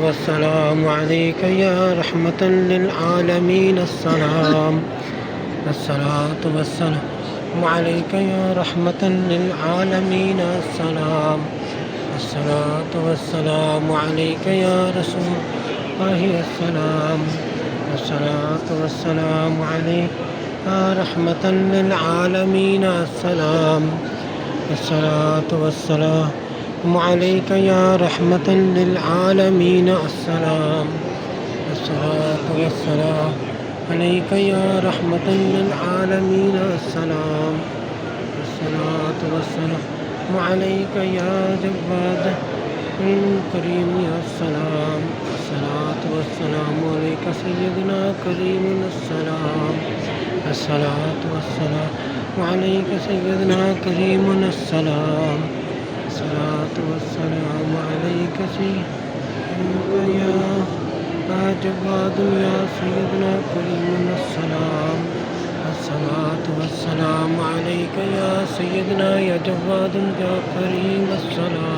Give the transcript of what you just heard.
والسلام عليك يا رحمة للعالمين. السلام. الصلاة والسلام عليك يا رحمة للعالمين. السلام. الصلاة والسلام عليك يا رسول الله. السلام. الصلاة والسلام عليك يا رحمة للعالمين. السلام. الصلاة والسلام عليك يا رحمة للعالمين. السلام. الصلاة والسلام عليك يا رحمة للعالمين. السلام. الصلاة والسلام عليك يا جواد الكريم. يا السلام. الصلاة والسلام عليك سيدنا كريم. السلام. الصلاة والسلام عليك سيدنا كريم. السلام. الصلاة والسلام عليك سيدنا يا جواد يا سيدنا كريم. السلام. الصلاة والسلام عليك يا سيدنا يا جواد يا كريم. السلام.